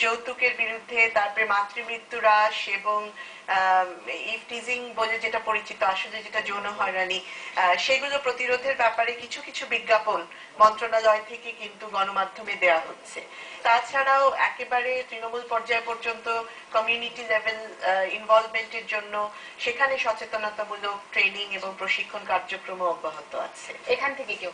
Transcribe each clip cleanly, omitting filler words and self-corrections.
যৌতুকের বিরুদ্ধে, তারপরে মাতৃমৃত্যু হ্রাস এবং ইফটিজিং বলে যেটা পরিচিত, আসলে যেটা যৌন হয়রানি, সেগুলো প্রতিরোধের ব্যাপারে কিছু কিছু বিজ্ঞাপন মন্ত্রণালয় থেকে কিন্তু গণমাধ্যমে দেয়া হচ্ছে। তাছাড়াও একেবারে তৃণমূল পর্যায় পর্যন্ত কমিউনিটি লেভেল ইনভলভমেন্টের জন্য সেখানে সচেতনতামূলক ট্রেনিং এবং প্রশিক্ষণ কার্যক্রম অব্যাহত আছে। এখান থেকে কেউ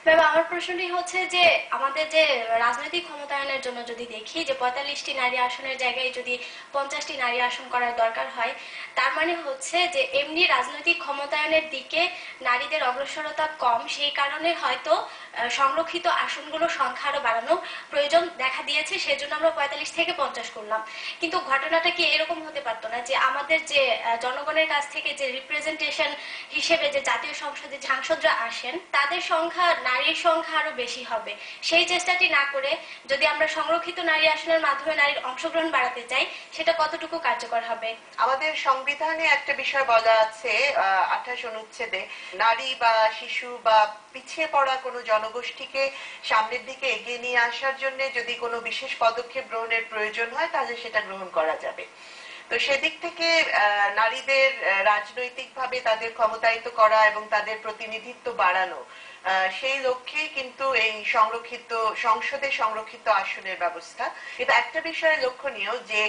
ম্যাম, আমার প্রশ্নটি হচ্ছে যে আমাদের যে রাজনৈতিক ক্ষমতায়নের জন্য যদি দেখি যে 45টি নারী আসনের জায়গায় যদি 50টি নারী আসন করার দরকার হয়, তার মানে হচ্ছে যে এমনি রাজনৈতিক ক্ষমতায়নের দিকে নারীদের অগ্রসরতা কম, সেই কারণে হয়তো সংরক্ষিত আসনগুলোর সংখ্যা আরো বাড়ানো প্রয়োজন দেখা দিয়েছে, সেজন্য আমরা 45 থেকে 50 করলাম। কিন্তু ঘটনাটা কি এরকম হতে পারতো না যে আমাদের যে জনগণের কাছ থেকে যে রিপ্রেজেন্টেশন হিসেবে যে জাতীয় সংসদে সাংসদরা আসেন তাদের সংখ্যা, নারীর সংখ্যা আরো বেশি হবে? সেই চেষ্টাটি না করে যদি আমরা সংরক্ষিত নারী আসনের মাধ্যমে নারীর অংশগ্রহণ বাড়াতে চাই, সেটা কতটুকু কার্যকর হবে? আমাদের সংবিধানে একটা বিষয় বলা আছে 28 অনুচ্ছেদে, নারী বা শিশু বা পিছিয়ে পড়া কোনো জনগোষ্ঠীকে সামনের দিকে এগিয়ে নিয়ে আসার জন্য যদি কোনো বিশেষ পদক্ষেপ গ্রহণের প্রয়োজন হয় তাহলে সেটা গ্রহণ করা যাবে। তো সেদিক থেকে নারীদের রাজনৈতিকভাবে তাদের ক্ষমতায়িত করা এবং তাদের প্রতিনিধিত্ব বাড়ানো, সেই লক্ষ্যে কিন্তু এই সংসদে সংরক্ষিত আসনের ব্যবস্থা। কিন্তু একটা বিষয়ে লক্ষণীয় যে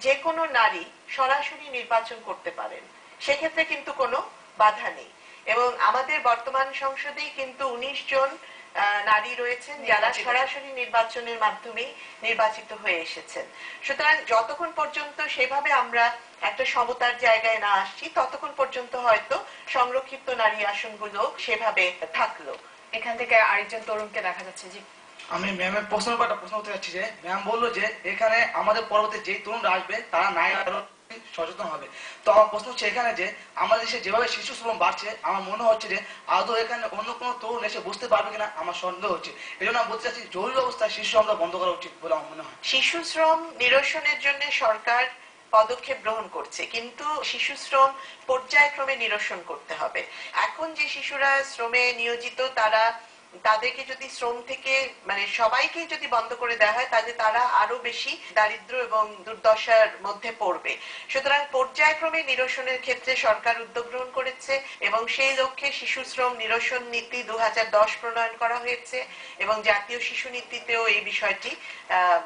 যে কোনো নারী সরাসরি নির্বাচন করতে পারেন, সেক্ষেত্রে কিন্তু কোনো বাধা নেই। এবং আমাদের বর্তমান সংসদেই কিন্তু 19 জন নারী রয়েছেন যারা সরাসরি নির্বাচনের মাধ্যমে নির্বাচিত হয়ে এসেছেন। সুতরাং যতক্ষণ পর্যন্ত সেভাবে আমরা একটা সমতার জায়গায় না আসছি ততক্ষণ পর্যন্ত হয়তো সংরক্ষিত নারী আসনগুলো সেভাবে থাকলো। এখান থেকে আরেকজন তরুণকে দেখা যাচ্ছে। জি, আমি ম্যামের প্রশ্ন করতে চাচ্ছি যে ম্যাম বললো যে এখানে আমাদের পরবর্তী যে তরুণরা আসবে তারা নারী সচেতন হবে। তো আমার প্রশ্ন হচ্ছে এখানে যে আমাদের দেশে যেভাবে শিশু শ্রম বাড়ছে, আমার মনে হচ্ছে যে আদৌ এখানে অন্য কোনো তরুণ এসে বুঝতে পারবে কিনা আমার সন্দেহ হচ্ছে। এই জন্য আমি বলতে চাচ্ছি জরুরি অবস্থায় শিশু শ্রমটা বন্ধ করা উচিত বলে আমার মনে হয়। শিশু শ্রম নিরসনের জন্য সরকার পদক্ষেপ গ্রহণ করছে, কিন্তু শিশু শ্রম পর্যায়ক্রমে নিরসন করতে হবে। এখন যে শিশুরা শ্রমে নিয়োজিত তাদেরকে যদি শ্রম থেকে মানে সবাইকে যদি বন্ধ করে দেওয়া হয় তাহলে তারা আরো বেশি দারিদ্র এবং দুর্দশার মধ্যে পড়বে। সুতরাং পর্যায়ক্রমে নিরসনের ক্ষেত্রে সরকার উদ্যোগ গ্রহণ করেছে এবং সেই লক্ষ্যে শিশু শ্রম নিরসন নীতি 2010 প্রণয়ন করা হয়েছে এবং জাতীয় শিশু নীতিতেও এই বিষয়টি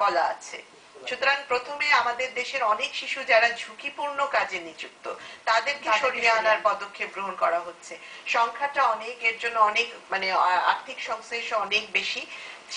বলা আছে। সুতরাং প্রথমে আমাদের দেশের অনেক শিশু যারা ঝুঁকিপূর্ণ কাজে নিযুক্ত তাদেরকে সরিয়ে আনার পদক্ষেপ গ্রহণ করা হচ্ছে। সংখ্যাটা অনেক, এর জন্য অনেক মানে আর্থিক সংশ্লেষ অনেক বেশি,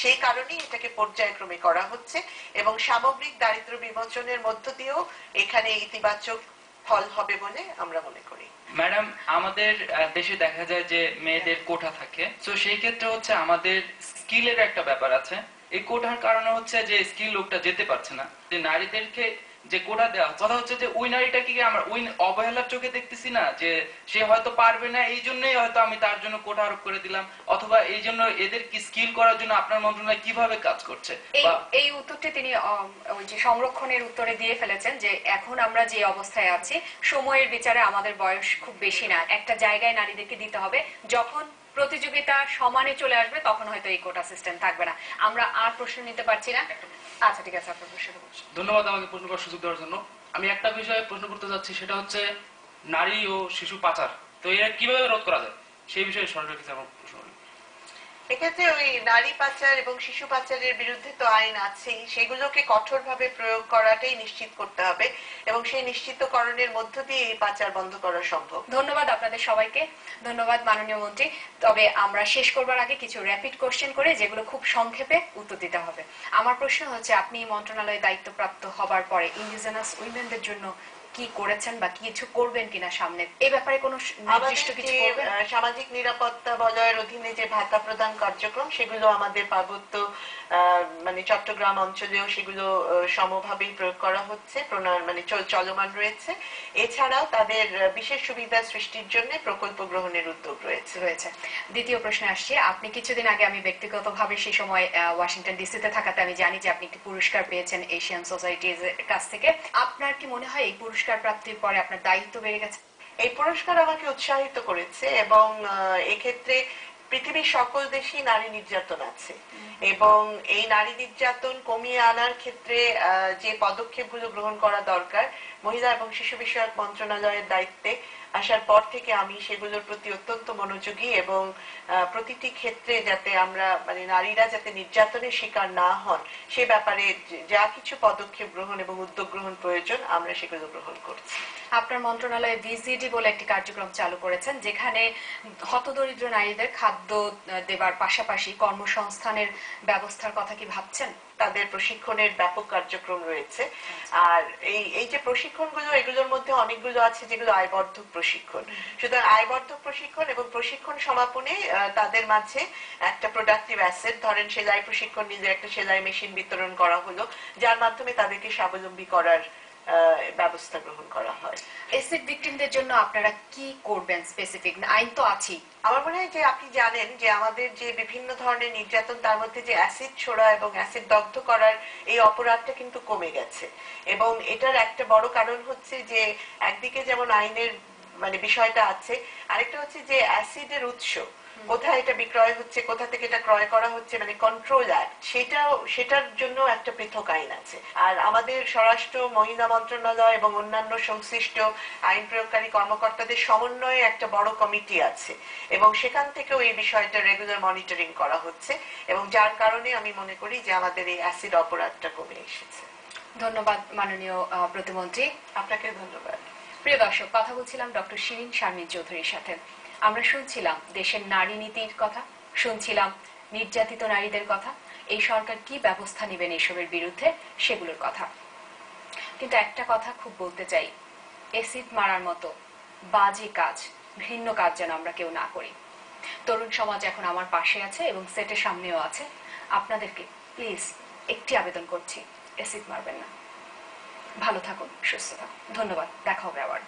সেই কারণেই এটাকে পর্যায়ক্রমে করা হচ্ছে এবং সামগ্রিক দারিদ্র বিমোচনের মধ্য দিয়েও এখানে ইতিবাচক ফল হবে বলে আমরা মনে করি। ম্যাডাম, আমাদের দেশে দেখা যায় যে মেয়েদের কোটা থাকে, তো সেই ক্ষেত্রে হচ্ছে আমাদের স্কিলের একটা ব্যাপার আছে। এই কোটার কারণে হচ্ছে যে স্কিল লোকটা যেতে পারছে না। যে নারীদেরকে যে কোটা দেওয়া, কথা হচ্ছে যে ওই নারীটাকে আমরা ওই অবহেলার চোখে দেখতেছি না, যে সে হয়তো পারবে না এই জন্যই হয়তো আমি তার জন্য কোটা আরোপ করে দিলাম, অথবা এই জন্য এদের কি স্কিল করার জন্য আপনার মন্ত্রণালয় কিভাবে কাজ করছে? এই উত্তরটি তিনি ওই যে সংরক্ষণের উত্তরে দিয়ে ফেলেছেন যে এখন আমরা যে অবস্থায় আছি সময়ের বিচারে আমাদের বয়স খুব বেশি না, একটা জায়গায় নারীদেরকে দিতে হবে, যখন প্রতিযোগিতা সমানে চলে আসবে তখন হয়তো এই কোটা সিস্টেম থাকবে না। আমরা আর প্রশ্ন নিতে পারছি না। আচ্ছা ঠিক আছে, আপনার প্রশ্ন করছি। ধন্যবাদ আমাকে প্রশ্ন করার সুযোগ দেওয়ার জন্য। আমি একটা বিষয়ে প্রশ্ন করতে যাচ্ছি, সেটা হচ্ছে নারী ও শিশু পাচার। তো এরা কিভাবে রোধ করা যায় সেই বিষয়ে সরকারের কাছে আমার প্রশ্ন। এক্ষেত্রে ওই নারী পাচার এবং শিশু পাচারের বিরুদ্ধে তো আইন আছেই, সেগুলোকে কঠোরভাবে প্রয়োগ করাটাই নিশ্চিত করতে হবে এবং সেই নিশ্চিতকরণের মধ্য দিয়ে এই পাচার বন্ধ করা সম্ভব। ধন্যবাদ আপনাদের সবাইকে, ধন্যবাদ মাননীয় মন্ত্রী। তবে আমরা শেষ করবার আগে কিছু র্যাপিড কোশ্চেন করে যেগুলো খুব সংক্ষেপে উত্তর দিতে হবে। আমার প্রশ্ন হচ্ছে, আপনি মন্ত্রণালয়ে দায়িত্বপ্রাপ্ত হবার পরে ইন্ডিজেনাস উইমেনদের জন্য কি করেছেন বা কিছু করবেন কিনা সামনে, এই ব্যাপারে কোনো নির্দিষ্ট কিছু করবেন? সামাজিক নিরাপত্তা বলয়ের অধীনে যে ভাতা প্রদান কার্যক্রম সেগুলো আমাদের পার্বত্য মানে চট্টগ্রাম অঞ্চলেও সেগুলো সমভাবেই প্রয়োগ করা হচ্ছে, প্রণয়ন মানে চলমান রয়েছে। এছাড়াও তাদের বিশেষ সুবিধা সৃষ্টির জন্য প্রকল্প গ্রহণের উদ্যোগ রয়েছে। দ্বিতীয় প্রশ্নে আসছি, আপনি কিছুদিন আগে, আমি ব্যক্তিগতভাবে সেই সময় ওয়াশিংটন ডিসিতে থাকাতে আমি জানি যে আপনি একটি পুরস্কার পেয়েছেন এশিয়ান সোসাইটির কাছ থেকে। আপনার কি মনে হয় এই পুরস্কার প্রাপ্তির পরে আপনার দায়িত্ব বেড়ে গেছে? এই পুরস্কার আমাকে উৎসাহিত করেছে এবং এক্ষেত্রে পৃথিবীর সকল দেশেই নারী নির্যাতন আছে এবং এই নারী নির্যাতন কমিয়ে আনার ক্ষেত্রে যে পদক্ষেপগুলো গ্রহণ করা দরকার মহিলা এবং শিশু বিষয়ক মন্ত্রণালয়ের দায়িত্বে আসার পর থেকে আমি সেগুলোর প্রতি অত্যন্ত মনোযোগী এবং প্রতিটি ক্ষেত্রে যাতে আমরা মানে নারীরা যাতে নির্যাতনের শিকার না হন সে ব্যাপারে যা কিছু পদক্ষেপ গ্রহণ এবং উদ্যোগ গ্রহণ প্রয়োজন আমরা সেগুলো গ্রহণ করছি। আপনার মন্ত্রণালয়ে ভিজিডি বলে একটি কার্যক্রম চালু করেছেন, যেখানে হতদরিদ্র নারীদের খাদ্য দেবার পাশাপাশি কর্মসংস্থানের ব্যবস্থার কথা কি ভাবছেন? তাদের প্রশিক্ষণের ব্যাপক কার্যক্রম রয়েছে। আর এই যে প্রশিক্ষণগুলো এগুলোর মধ্যে অনেকগুলো আছে যেগুলো আয়বর্ধক প্রশিক্ষণ। সুতরাং আয়বর্ধক প্রশিক্ষণ এবং প্রশিক্ষণ সমাপনে তাদের মাঝে একটা প্রোডাক্টিভ অ্যাসেট, ধরেন সেলাই প্রশিক্ষণ নিলে একটা সেলাই মেশিন বিতরণ করা হলো যার মাধ্যমে তাদেরকে স্বাবলম্বী করার ব্যবস্থা গ্রহণ করা হয়। এসিড ভিকটিমদের জন্য আপনারা কি করবেন স্পেসিফিক? আইন তো আছেই। আমার মনে হয় যে আপনি জানেন যে আমাদের যে বিভিন্ন ধরনের নির্যাতন তার মধ্যে যে অ্যাসিড ছোড়া এবং অ্যাসিড দগ্ধ করার এই অপরাধটা কিন্তু কমে গেছে এবং এটার একটা বড় কারণ হচ্ছে যে একদিকে যেমন আইনের মানে বিষয়টা আছে, আরেকটা হচ্ছে যে অ্যাসিডের উৎস কোথায় এটা বিক্রয় হচ্ছে, কোথা থেকে এটা ক্রয় করা হচ্ছে, মানে কন্ট্রোল অ্যাক্ট সেটার জন্য একটা পৃথক আইন আছে। আর আমাদের স্বরাষ্ট্র মহিলা মন্ত্রণালয় এবং অন্যান্য সংশ্লিষ্ট আইন প্রয়োগকারী কর্মকর্তাদের সমন্বয়ে একটা বড় কমিটি আছে এবং সেখান থেকেও এই বিষয়টা রেগুলার মনিটরিং করা হচ্ছে এবং যার কারণে আমি মনে করি যে আমাদের এই অ্যাসিড অপরাধটা কমে এসেছে। ধন্যবাদ মাননীয় প্রতিমন্ত্রী। আপনাকে ধন্যবাদ। প্রিয় দর্শক, কথা বলছিলাম ডক্টর শিরিন শারমিন চৌধুরীর সাথে। আমরা শুনছিলাম দেশের নারী নীতির কথা, শুনছিলাম নির্যাতিত নারীদের কথা, এই সরকার কি ব্যবস্থা নেবেন এসবের বিরুদ্ধে সেগুলোর কথা। কিন্তু একটা কথা খুব বলতে চাই, এসিড মারার মতো বাজে কাজ, ঘৃণ্য কাজ যেন আমরা কেউ না করি। তরুণ সমাজ এখন আমার পাশে আছে এবং সেটের সামনেও আছে। আপনাদেরকে প্লিজ একটি আবেদন করছি, এসিড মারবেন না। ভালো থাকুন, সুস্থ থাকুন। ধন্যবাদ, দেখা হবে আবার।